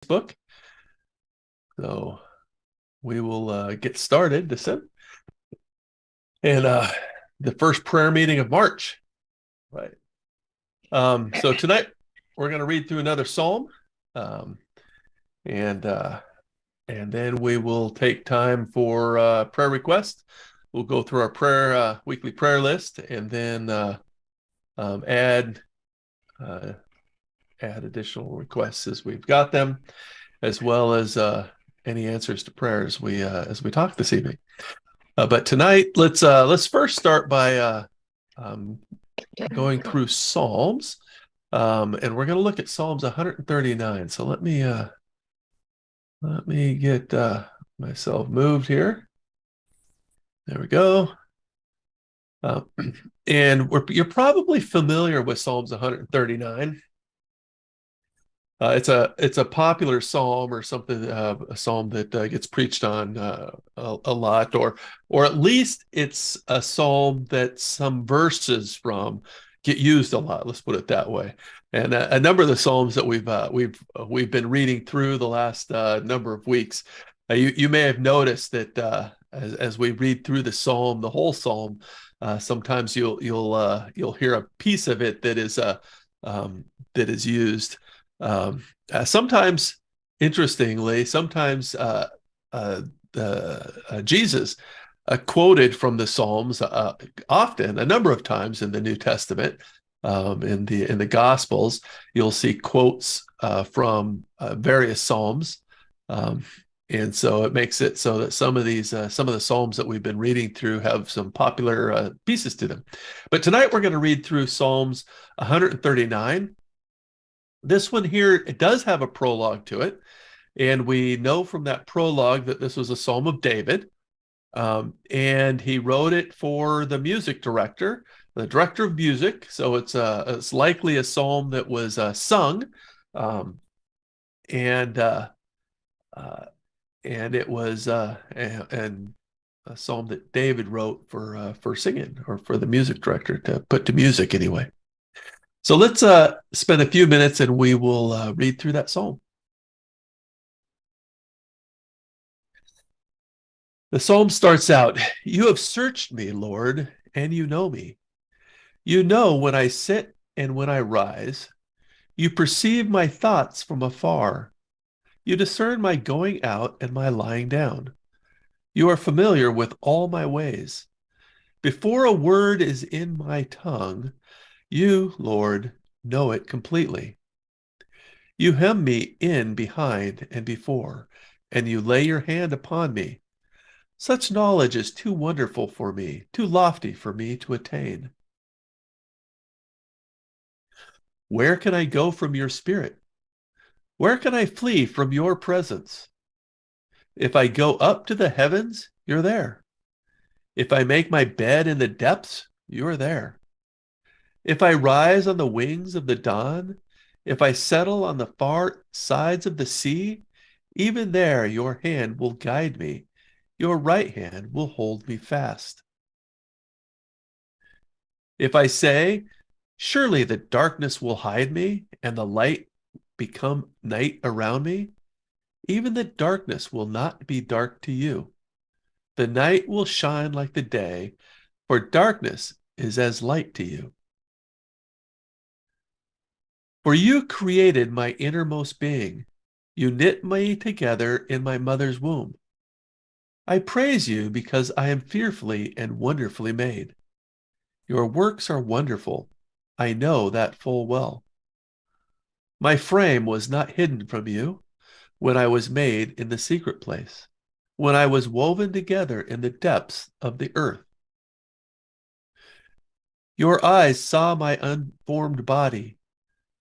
book. So we will get started and the first prayer meeting of March. Right. So tonight we're going to read through another psalm, um, and uh, and then we will take time for prayer requests. We'll go through our prayer weekly prayer list, and then um, add uh, add additional requests as we've got them, as well as any answers to prayers we as we talk this evening. But tonight, let's first start by um, going through Psalms, and we're going to look at Psalms 139. So let me get myself moved here. There we go. Uh, and you're probably familiar with Psalms 139. It's a popular psalm or something, a psalm that gets preached on a lot, or at least it's a psalm that some verses from get used a lot. Let's put it that way. And a number of the psalms that we've been reading through the last number of weeks, you may have noticed that as we read through the psalm, the whole psalm, sometimes you'll hear a piece of it that is used. Sometimes, interestingly, sometimes uh, Jesus quoted from the Psalms often, a number of times in the New Testament. In the Gospels, you'll see quotes from various Psalms, um, and so it makes it so that some of the Psalms that we've been reading through have some popular pieces to them. But tonight we're going to read through Psalms 139. This one here, it does have a prologue to it. And we know from that prologue that this was a Psalm of David. And he wrote it for the music director, the director of music. So it's likely a psalm that was sung. Um, and uh, and it was and a psalm that David wrote for singing, or for the music director to put to music anyway. So let's spend a few minutes and we will read through that psalm. The psalm starts out, "You have searched me, Lord, and you know me. You know when I sit and when I rise. You perceive my thoughts from afar. You discern my going out and my lying down. You are familiar with all my ways. Before a word is in my tongue, you, Lord, know it completely. You hem me in behind and before, and you lay your hand upon me. Such knowledge is too wonderful for me, too lofty for me to attain. Where can I go from your spirit? Where can I flee from your presence? If I go up to the heavens, you're there. If I make my bed in the depths, you're there. If I rise on the wings of the dawn, if I settle on the far sides of the sea, even there your hand will guide me. Your right hand will hold me fast. If I say, surely the darkness will hide me and the light become night around me, even the darkness will not be dark to you. The night will shine like the day, for darkness is as light to you. For you created my innermost being. You knit me together in my mother's womb. I praise you because I am fearfully and wonderfully made. Your works are wonderful. I know that full well. My frame was not hidden from you when I was made in the secret place, when I was woven together in the depths of the earth. Your eyes saw my unformed body.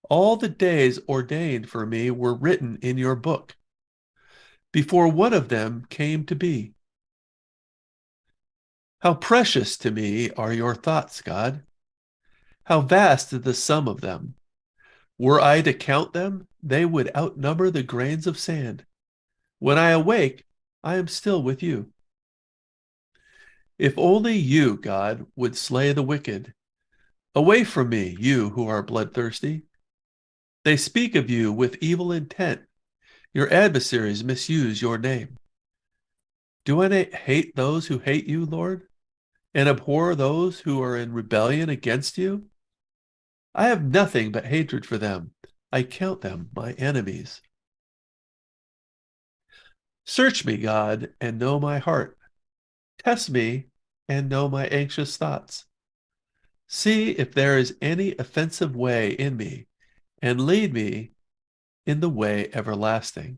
All the days ordained for me were written in your book, before one of them came to be. How precious to me are your thoughts, God! How vast is the sum of them! Were I to count them, they would outnumber the grains of sand. When I awake, I am still with you. If only you, God, would slay the wicked. Away from me, you who are bloodthirsty. They speak of you with evil intent. Your adversaries misuse your name. Do I hate those who hate you, Lord, and abhor those who are in rebellion against you? I have nothing but hatred for them. I count them my enemies. Search me, God, and know my heart. Test me and know my anxious thoughts. See if there is any offensive way in me, and lead me in the way everlasting.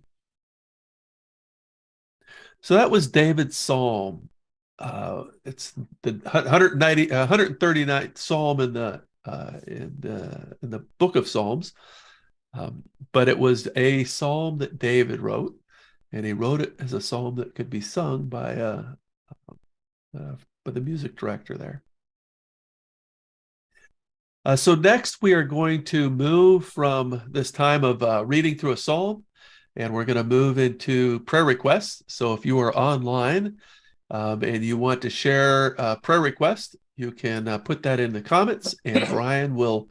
So that was David's psalm. It's the 139th psalm in the book of Psalms. But it was a psalm that David wrote, and he wrote it as a psalm that could be sung by the music director there. So next we are going to move from this time of reading through a psalm, and we're going to move into prayer requests. So if you are online and you want to share a prayer request, you can put that in the comments, and Brian will